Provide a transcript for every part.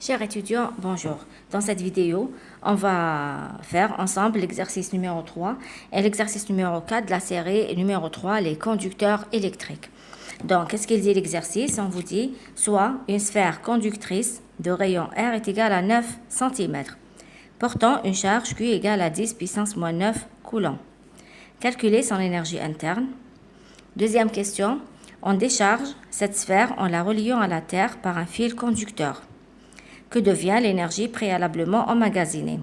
Chers étudiants, bonjour. Dans cette vidéo, on va faire ensemble l'exercice numéro 3 et l'exercice numéro 4 de la série numéro 3, les conducteurs électriques. Donc, qu'est-ce qu'il dit l'exercice? On vous dit, soit une sphère conductrice de rayon R est égale à 9 cm, portant une charge Q égale à 10 puissance moins 9 coulombs. Calculez son énergie interne. Deuxième question, on décharge cette sphère en la reliant à la Terre par un fil conducteur. Que devient l'énergie préalablement emmagasinée?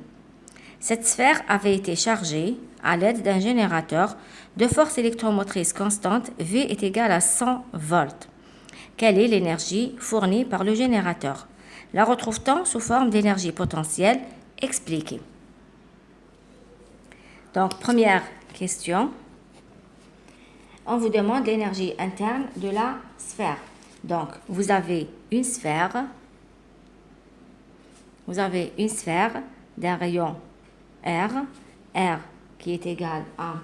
Cette sphère avait été chargée à l'aide d'un générateur de force électromotrice constante V est égale à 100 volts. Quelle est l'énergie fournie par le générateur? La retrouve-t-on sous forme d'énergie potentielle expliquée? Donc, première question. On vous demande l'énergie interne de la sphère. Donc, vous avez une sphère d'un rayon R, R qui est égal à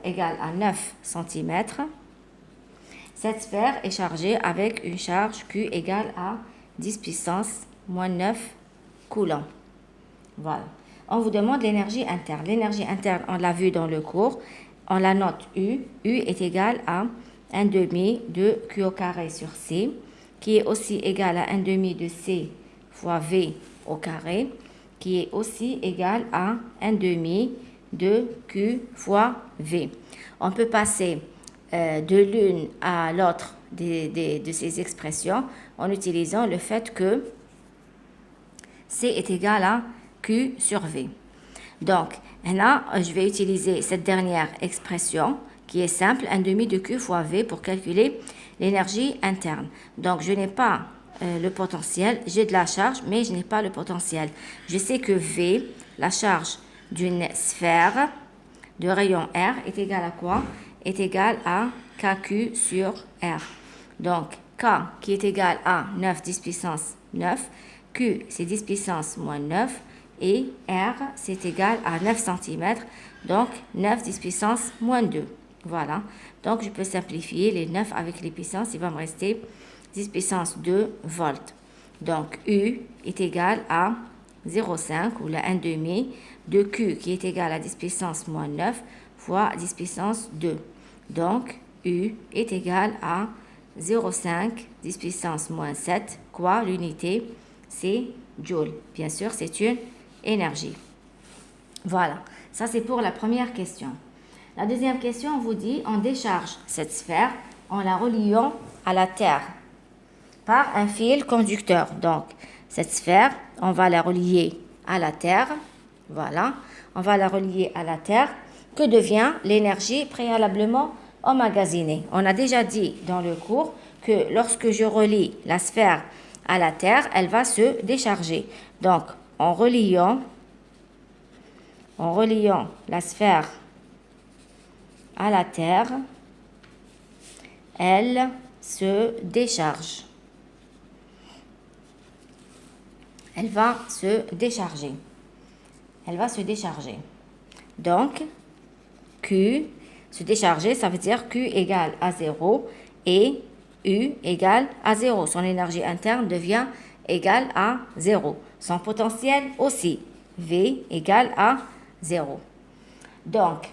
égale à 9 cm. Cette sphère est chargée avec une charge Q égale à 10 puissance moins 9 coulombs. Voilà. On vous demande l'énergie interne. L'énergie interne, on l'a vu dans le cours, on la note U. U est égal à 1 demi de Q au carré sur C, qui est aussi égal à 1 demi de C fois V au carré, qui est aussi égal à 1 demi de Q fois V. On peut passer de l'une à l'autre de ces expressions en utilisant le fait que C est égal à Q sur V. Donc, là, je vais utiliser cette dernière expression qui est simple, 1 demi de Q fois V pour calculer l'énergie interne. Donc, je n'ai pas le potentiel, j'ai de la charge, mais je n'ai pas le potentiel. Je sais que V, la charge d'une sphère de rayon R, est égale à quoi? Est égale à KQ sur R. Donc, K qui est égal à 9, 10 puissance 9, Q c'est 10 puissance moins 9, et R c'est égal à 9 cm, donc 9, 10 puissance moins 2. Voilà, donc je peux simplifier les 9 avec les puissances, il va me rester 10 puissance 2 volts. Donc U est égal à 0,5 ou le 1 demi de Q qui est égal à 10 puissance moins 9 fois 10 puissance 2. Donc U est égal à 0,5 10 puissance moins 7, quoi? L'unité c'est joule. Bien sûr, c'est une énergie. Voilà, ça c'est pour la première question. La deuxième question, on vous dit, on décharge cette sphère en la reliant à la Terre par un fil conducteur. Donc, cette sphère, on va la relier à la Terre. Voilà, on va la relier à la Terre. Que devient l'énergie préalablement emmagasinée? On a déjà dit dans le cours que lorsque je relie la sphère à la Terre, elle va se décharger. Donc, en reliant la sphère à la Terre, elle se décharge. Elle va se décharger. Elle va se décharger. Donc, Q, se décharger, ça veut dire Q égale à 0 et U égale à 0. Son énergie interne devient égale à 0. Son potentiel aussi. V égale à 0. Donc,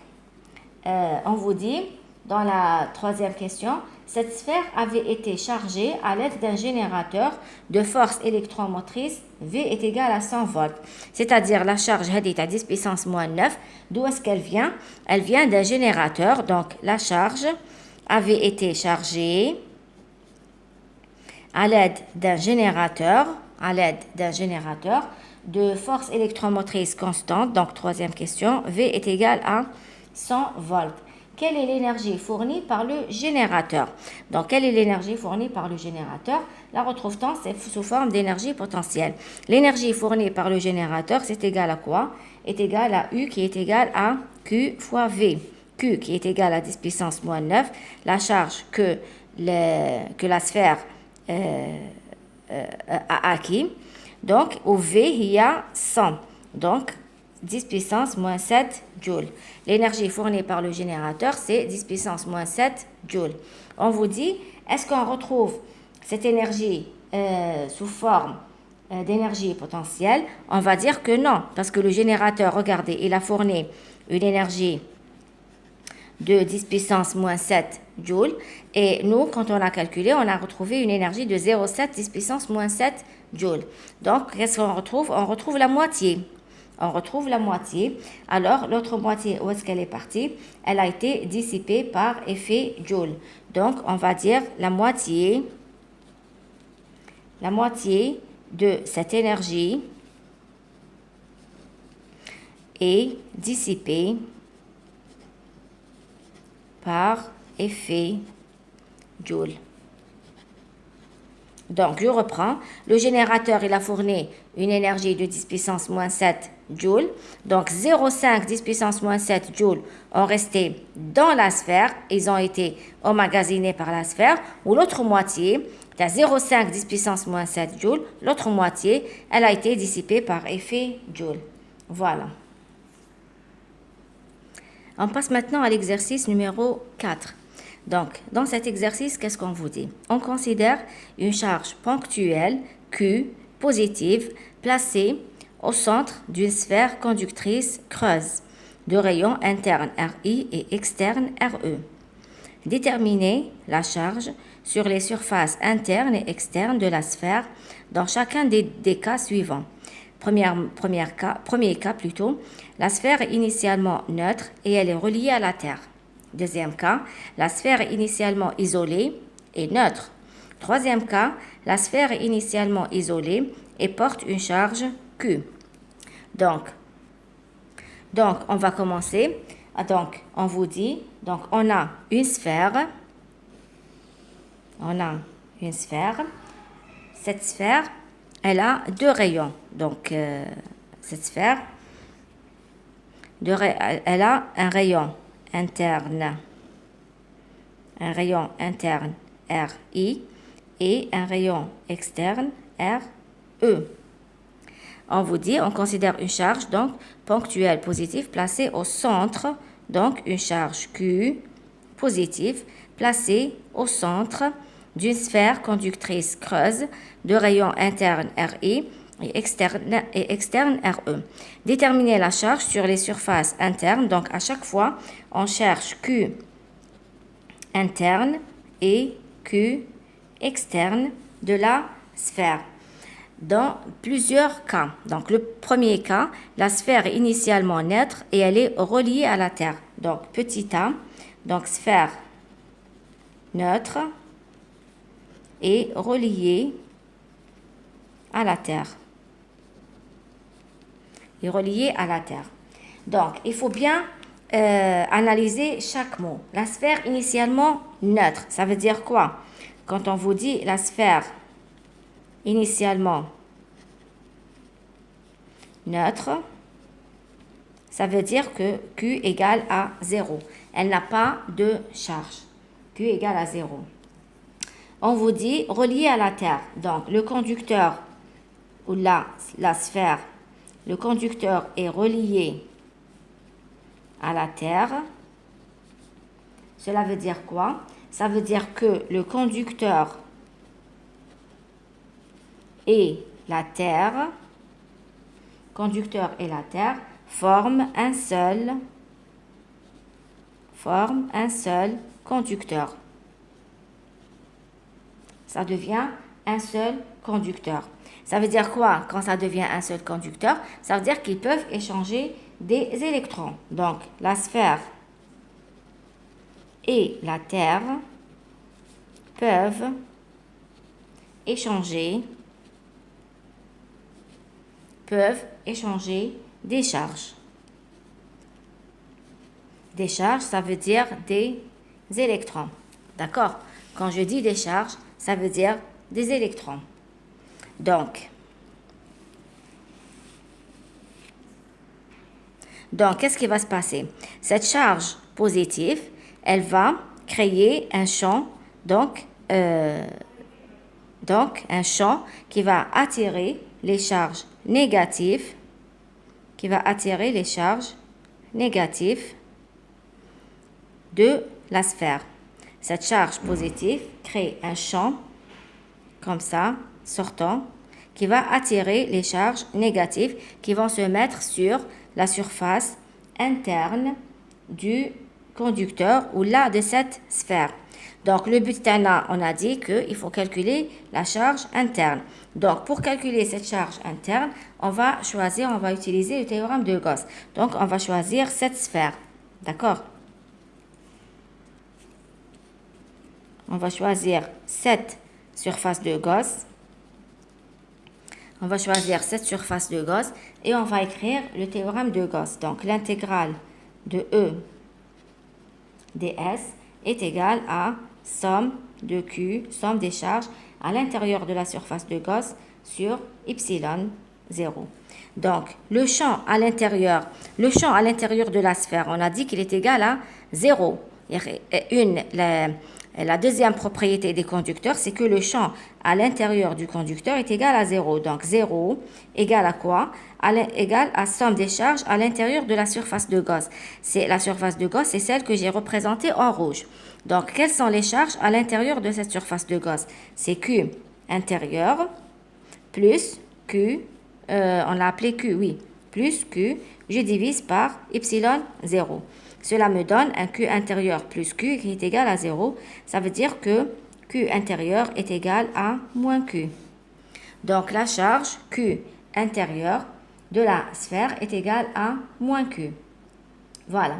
on vous dit, dans la troisième question, cette sphère avait été chargée à l'aide d'un générateur de force électromotrice V est égal à 100 volts. C'est-à-dire la charge est à 10 puissance moins 9. D'où est-ce qu'elle vient? Elle vient d'un générateur. Donc, la charge avait été chargée à l'aide d'un générateur de force électromotrice constante. Donc, troisième question, V est égal à 100 volts. Quelle est l'énergie fournie par le générateur? Donc, quelle est l'énergie fournie par le générateur? La retrouve-t-on sous forme d'énergie potentielle. L'énergie fournie par le générateur, c'est égal à quoi? Est égal à U qui est égal à Q fois V. Q qui est égal à 10 puissance moins 9, la charge que la sphère a acquis. Donc, au V, il y a 100. Donc, 10 puissance moins 7 joules. L'énergie fournie par le générateur, c'est 10 puissance moins 7 joules. On vous dit, est-ce qu'on retrouve cette énergie sous forme d'énergie potentielle, on va dire que non, parce que le générateur, regardez, il a fourni une énergie de 10 puissance moins 7 joules, et nous, quand on a calculé, on a retrouvé une énergie de 0,7 10 puissance moins 7 joules. Donc, qu'est-ce qu'on retrouve? On retrouve la moitié. On retrouve la moitié. Alors, l'autre moitié, où est-ce qu'elle est partie? Elle a été dissipée par effet Joule. Donc, on va dire la moitié de cette énergie est dissipée par effet Joule. Donc, je reprends. Le générateur, il a fourni une énergie de 10 puissance moins 7 joules. Donc, 0,5 10 puissance moins 7 joules ont resté dans la sphère. Ils ont été emmagasinés par la sphère. Ou l'autre moitié, tu as 0,5 10 puissance moins 7 joules. L'autre moitié, elle a été dissipée par effet Joule. Voilà. On passe maintenant à l'exercice numéro 4. Donc, dans cet exercice, qu'est-ce qu'on vous dit? On considère une charge ponctuelle Q positive placée au centre d'une sphère conductrice creuse de rayons internes RI et externes RE. Déterminer la charge sur les surfaces internes et externes de la sphère dans chacun des cas suivants. Premier cas plutôt, la sphère est initialement neutre et elle est reliée à la Terre. Deuxième cas, la sphère est initialement isolée et neutre. Troisième cas, la sphère est initialement isolée et porte une charge Q. Donc on va commencer. Donc, on vous dit, donc on a une sphère. Cette sphère, elle a deux rayons. Donc, cette sphère, elle a un rayon interne RI et un rayon externe RE. On vous dit, on considère une charge donc ponctuelle positive placée au centre, donc une charge Q positive placée au centre d'une sphère conductrice creuse de rayon interne RI et externe RE. Déterminer la charge sur les surfaces internes. Donc, à chaque fois, on cherche Q interne et Q externe de la sphère. Dans plusieurs cas. Donc, le premier cas, la sphère est initialement neutre et elle est reliée à la Terre. Donc, petit a, donc sphère neutre et reliée à la Terre. Donc, il faut bien analyser chaque mot. La sphère initialement neutre, ça veut dire quoi? Quand on vous dit la sphère initialement neutre, ça veut dire que Q égale à 0. Elle n'a pas de charge. Q égale à 0. On vous dit relié à la Terre. Donc, le conducteur ou la sphère, le conducteur est relié à la Terre. Cela veut dire quoi? Ça veut dire que le conducteur et la Terre, forment un seul conducteur. Ça devient un seul conducteur. Ça veut dire quoi quand ça devient un seul conducteur? Ça veut dire qu'ils peuvent échanger des électrons. Donc, la sphère et la Terre peuvent échanger des charges. Des charges, ça veut dire des électrons. D'accord? Quand je dis des charges, ça veut dire des électrons. Donc, qu'est-ce qui va se passer? Cette charge positive, elle va créer un champ, donc un champ qui va attirer les charges négatives, de la sphère. Cette charge positive crée un champ comme ça, sortant, qui va attirer les charges négatives qui vont se mettre sur la surface interne du conducteur ou là de cette sphère. Donc, le but là, on a dit qu'il faut calculer la charge interne. Donc, pour calculer cette charge interne, on va utiliser le théorème de Gauss. Donc, on va choisir cette sphère. D'accord? On va choisir cette surface de Gauss. On va choisir cette surface de Gauss et on va écrire le théorème de Gauss. Donc, l'intégrale de E ds est égale à somme de Q, somme des charges à l'intérieur de la surface de Gauss sur epsilon 0. Donc, le champ à l'intérieur de la sphère, on a dit qu'il est égal à 0. La deuxième propriété des conducteurs, c'est que le champ à l'intérieur du conducteur est égal à 0. Donc, 0 égale à quoi? Égale à somme des charges à l'intérieur de la surface de Gauss. La surface de Gauss, c'est celle que j'ai représentée en rouge. Donc, quelles sont les charges à l'intérieur de cette surface de Gauss? C'est Q intérieur plus Q, on l'a appelé Q, oui, plus Q, je divise par epsilon 0. Cela me donne un Q intérieur plus Q qui est égal à 0. Ça veut dire que Q intérieur est égal à moins Q. Donc, la charge Q intérieur de la sphère est égale à moins Q. Voilà.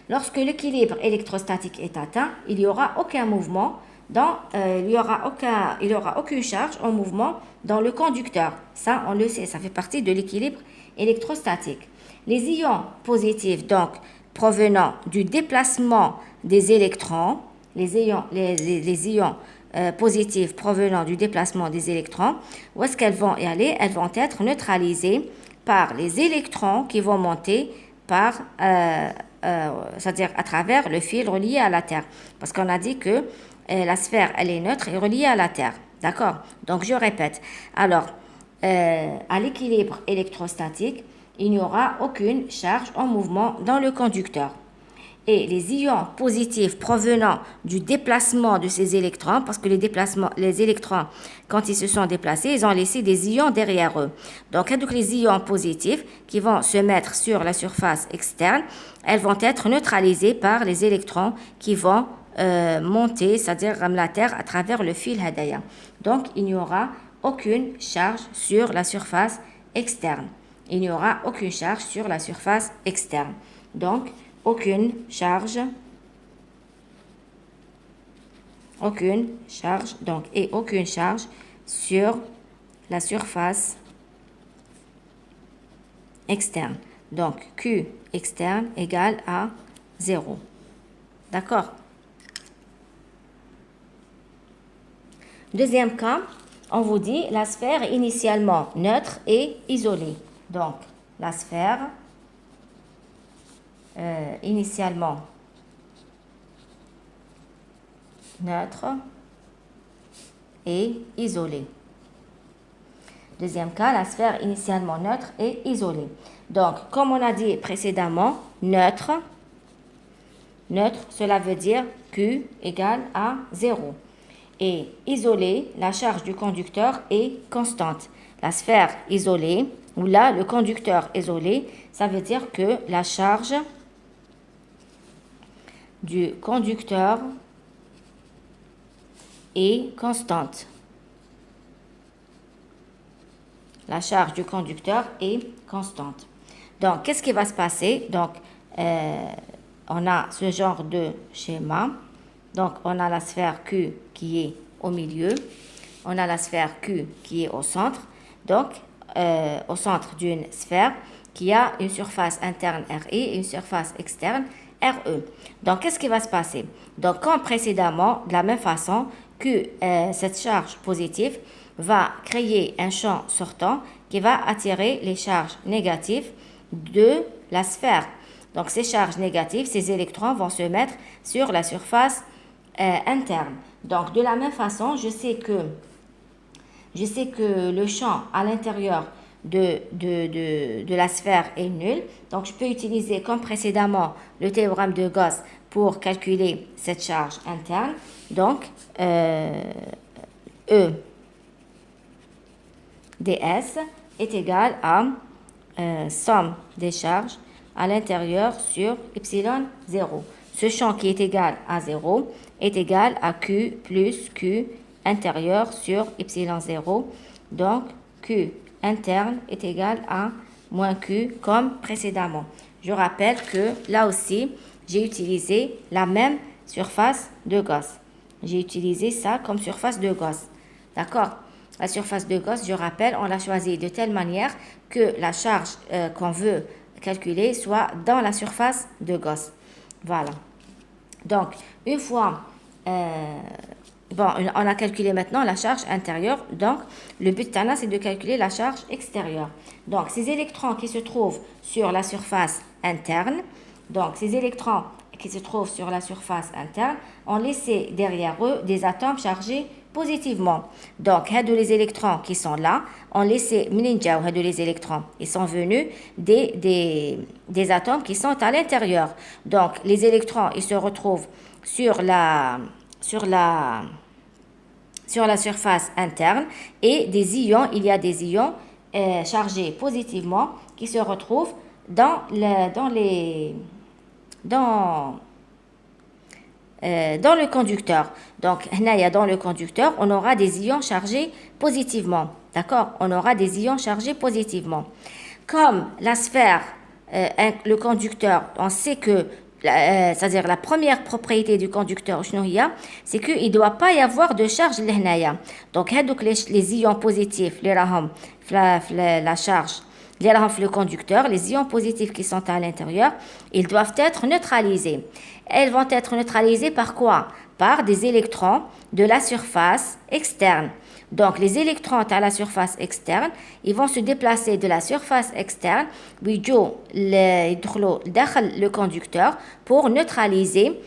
Lorsque l'équilibre électrostatique est atteint, il n'y aura aucun mouvement, il n'y aura aucune charge en mouvement dans le conducteur. Ça, on le sait, ça fait partie de l'équilibre électrostatique. Les ions positifs, donc, provenant du déplacement des électrons, les ions positifs provenant du déplacement des électrons, où est-ce qu'elles vont y aller? Elles vont être neutralisées par les électrons qui vont monter c'est-à-dire à travers le fil relié à la Terre. Parce qu'on a dit que la sphère, elle est neutre et reliée à la Terre. D'accord? Donc, je répète. Alors, à l'équilibre électrostatique, il n'y aura aucune charge en mouvement dans le conducteur. Et les ions positifs provenant du déplacement de ces électrons, parce que les électrons, quand ils se sont déplacés, ils ont laissé des ions derrière eux. Donc, les ions positifs qui vont se mettre sur la surface externe, elles vont être neutralisées par les électrons qui vont monter, c'est-à-dire la Terre à travers le fil Hadaya. Donc, il n'y aura aucune charge sur la surface externe. Il n'y aura aucune charge sur la surface externe. Donc, aucune charge, donc, et aucune charge sur la surface externe. Donc, Q externe égale à 0. D'accord? Deuxième cas, on vous dit la sphère est initialement neutre et isolée. Donc, la sphère initialement neutre et isolée. Deuxième cas, la sphère initialement neutre et isolée. Donc, comme on a dit précédemment, neutre, cela veut dire Q égale à 0. Et isolée, la charge du conducteur est constante. La sphère isolée, ou là, le conducteur isolé, ça veut dire que la charge du conducteur est constante. La charge du conducteur est constante. Donc, qu'est-ce qui va se passer? Donc, on a ce genre de schéma. Donc, on a la sphère Q qui est au milieu. On a la sphère Q qui est au centre. Donc, au centre d'une sphère qui a une surface interne RI et une surface externe RE. Donc, qu'est-ce qui va se passer? Donc, comme précédemment, de la même façon que cette charge positive va créer un champ sortant qui va attirer les charges négatives de la sphère. Donc, ces charges négatives, ces électrons vont se mettre sur la surface interne. Donc, de la même façon, je sais que le champ à l'intérieur de la sphère est nul. Donc, je peux utiliser, comme précédemment, le théorème de Gauss pour calculer cette charge interne. Donc, E ds est égal à somme des charges à l'intérieur sur epsilon 0. Ce champ qui est égal à 0 est égal à Q plus Q intérieur sur epsilon 0. Donc, Q interne est égal à moins Q comme précédemment. Je rappelle que là aussi, j'ai utilisé la même surface de Gauss. J'ai utilisé ça comme surface de Gauss. D'accord? La surface de Gauss, je rappelle, on l'a choisie de telle manière que la charge qu'on veut calculer soit dans la surface de Gauss. Voilà. Donc, une fois, on a calculé maintenant la charge intérieure. Donc, le but là, c'est de calculer la charge extérieure. Donc, ces électrons qui se trouvent sur la surface interne, donc ces électrons qui se trouvent sur la surface interne ont laissé derrière eux des atomes chargés positivement. Donc, les électrons qui sont là ont laissé, les électrons, ils sont venus des atomes qui sont à l'intérieur. Donc, les électrons, ils se retrouvent sur la surface interne et des ions, il y a des ions chargés positivement qui se retrouvent dans le conducteur. Donc, dans le conducteur, on aura des ions chargés positivement. D'accord? On aura des ions chargés positivement. Comme la sphère, le conducteur, on sait que, c'est-à-dire la première propriété du conducteur, c'est qu'il ne doit pas y avoir de charge. Donc, les ions positifs, la charge, le conducteur, les ions positifs qui sont à l'intérieur, ils doivent être neutralisés. Elles vont être neutralisées par quoi? Par des électrons de la surface externe. Donc, les électrons à la surface externe, ils vont se déplacer de la surface externe, le conducteur, pour neutraliser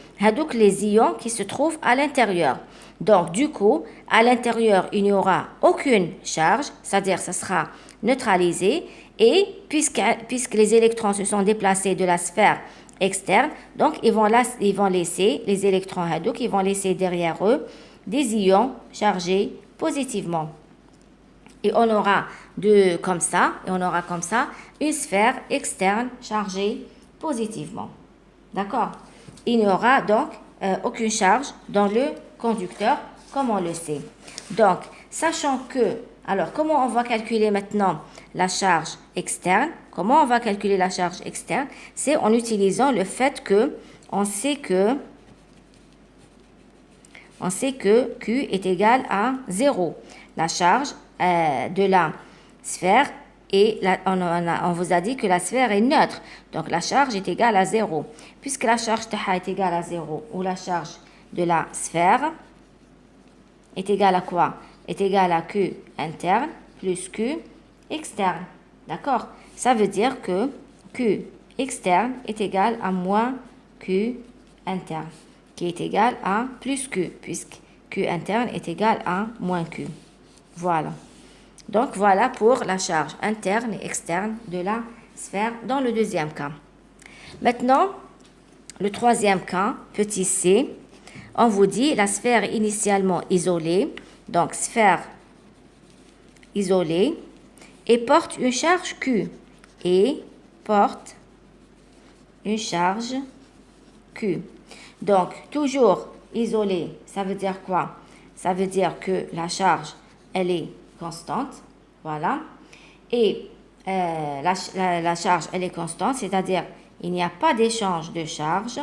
les ions qui se trouvent à l'intérieur. Donc, du coup, à l'intérieur, il n'y aura aucune charge, c'est-à-dire ça sera neutralisé. Et puisque les électrons se sont déplacés de la sphère externe, donc ils vont laisser, les électrons hadouk, ils vont laisser derrière eux des ions chargés positivement. Et on aura comme ça une sphère externe chargée positivement. D'accord? Il n'y aura donc aucune charge dans le conducteur, comme on le sait. Donc, sachant que, alors comment on va calculer maintenant la charge externe? Comment on va calculer la charge externe? C'est en utilisant le fait que on sait que Q est égal à 0. La charge de la sphère, et on vous a dit que la sphère est neutre. Donc la charge est égale à 0. Puisque la charge est égale à 0, ou la charge de la sphère est égale à quoi? Est égale à Q interne plus Q externe. D'accord? Ça veut dire que Q externe est égal à moins Q interne, qui est égal à plus Q, puisque Q interne est égal à moins Q. Voilà. Donc, voilà pour la charge interne et externe de la sphère dans le deuxième cas. Maintenant, le troisième cas, petit c, on vous dit la sphère initialement isolée, donc sphère isolée, et porte une charge Q. Et porte une charge Q. Donc, toujours isolée, ça veut dire quoi? Ça veut dire que la charge, elle est constante. Voilà. Et la charge, elle est constante, c'est-à-dire il n'y a pas d'échange de charge.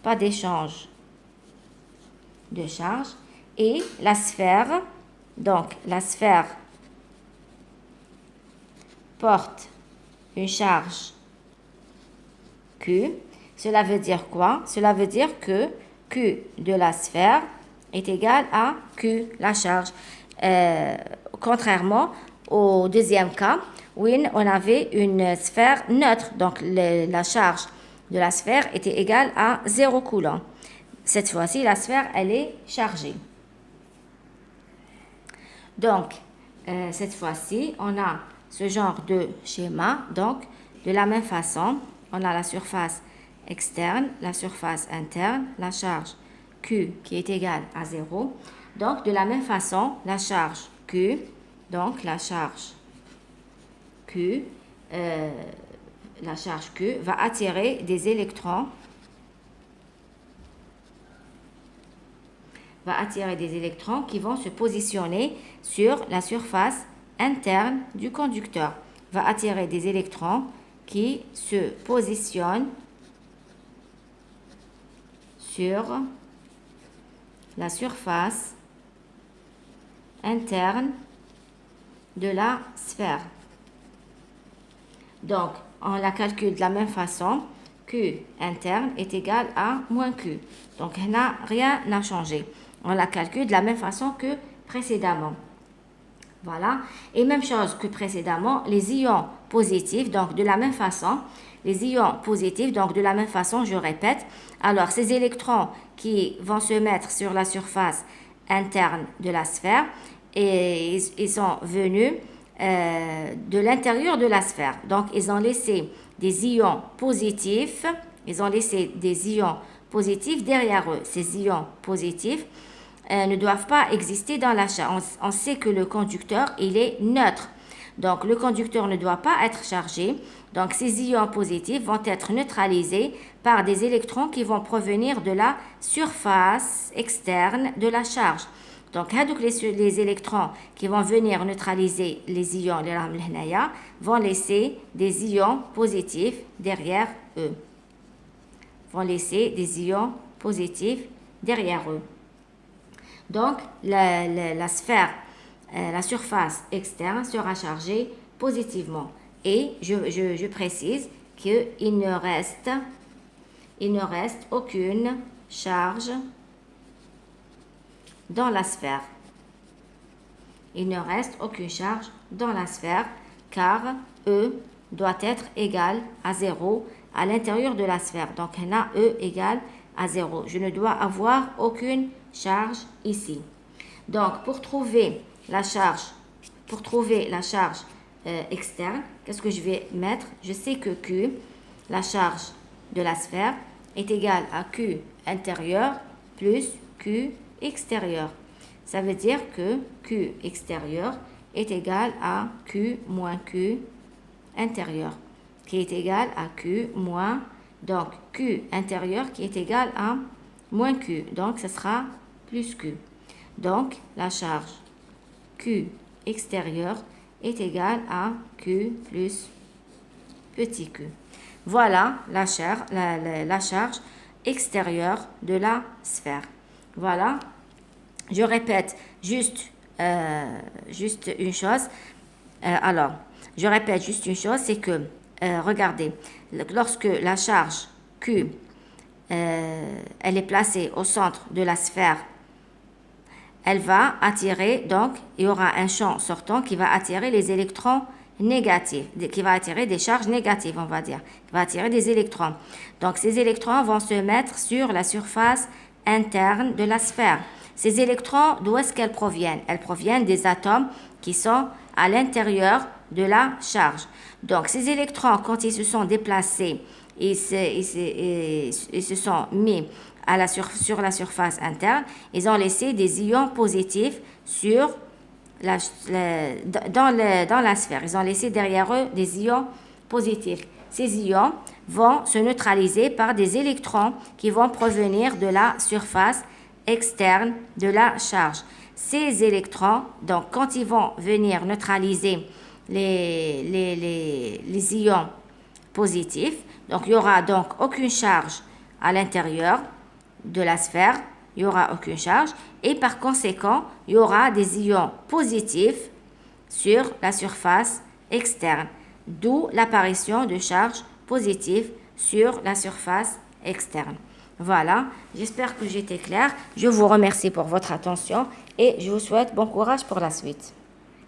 Pas d'échange de charge. Et la sphère, donc la sphère porte une charge Q. Cela veut dire quoi? Cela veut dire que Q de la sphère est égal à Q, la charge. Contrairement au deuxième cas, où on avait une sphère neutre, donc la charge de la sphère était égale à 0 coulomb. Cette fois-ci, la sphère, elle est chargée. Donc, cette fois-ci, on a ce genre de schéma. Donc, de la même façon, on a la surface externe, la surface interne, la charge Q qui est égale à 0. Donc, de la même façon, la charge Q Donc, la charge Q va attirer des électrons qui vont se positionner sur la surface interne du conducteur. Va attirer des électrons qui se positionnent sur la surface interne de la sphère. Donc, on la calcule de la même façon. Q interne est égal à moins Q. Donc, rien n'a changé. On la calcule de la même façon que précédemment. Voilà. Et même chose que précédemment, les ions positifs, donc de la même façon, je répète. Alors, ces électrons qui vont se mettre sur la surface interne de la sphère, et ils sont venus de l'intérieur de la sphère. Donc, ils ont laissé des ions positifs. Derrière eux. Ces ions positifs ne doivent pas exister dans la charge. On sait que le conducteur, il est neutre. Donc, le conducteur ne doit pas être chargé. Donc, ces ions positifs vont être neutralisés par des électrons qui vont provenir de la surface externe de la charge. Donc, les électrons qui vont venir neutraliser les ions, vont laisser des ions positifs derrière eux. Donc, la sphère, la surface externe sera chargée positivement. Et je précise qu'il ne reste aucune charge dans la sphère. Car E doit être égal à 0 à l'intérieur de la sphère. Donc, on a E égale à 0. Je ne dois avoir aucune charge ici. Donc, pour trouver la charge externe, qu'est-ce que je vais mettre? Je sais que Q, la charge de la sphère, est égale à Q intérieur plus Q extérieur. Ça veut dire que Q extérieur est égal à Q moins Q intérieur, qui est égal à Q moins, donc Q intérieur qui est égal à moins Q. Donc, ce sera plus Q. Donc, la charge Q extérieur est égale à Q plus petit q. Voilà la charge extérieure de la sphère. Voilà. Je répète juste une chose. Je répète juste une chose, c'est que, regardez, lorsque la charge Q, elle est placée au centre de la sphère, elle va attirer, donc, il y aura un champ sortant qui va attirer les électrons négatifs, qui va attirer des charges négatives, on va dire, qui va attirer des électrons. Donc, ces électrons vont se mettre sur la surface interne de la sphère. Ces électrons, d'où est-ce qu'elles proviennent? Elles proviennent des atomes qui sont à l'intérieur de la charge. Donc, ces électrons, quand ils se sont déplacés, ils se sont mis sur la surface interne, ils ont laissé des ions positifs dans la sphère. Ils ont laissé derrière eux des ions positifs. Ces ions vont se neutraliser par des électrons qui vont provenir de la surface externe de la charge. Ces électrons, donc, quand ils vont venir neutraliser les ions positifs, donc il n'y aura donc aucune charge à l'intérieur de la sphère, il n'y aura aucune charge, et par conséquent, il y aura des ions positifs sur la surface externe, d'où l'apparition de charges positives sur la surface externe. Voilà, j'espère que j'étais claire. Je vous remercie pour votre attention et je vous souhaite bon courage pour la suite.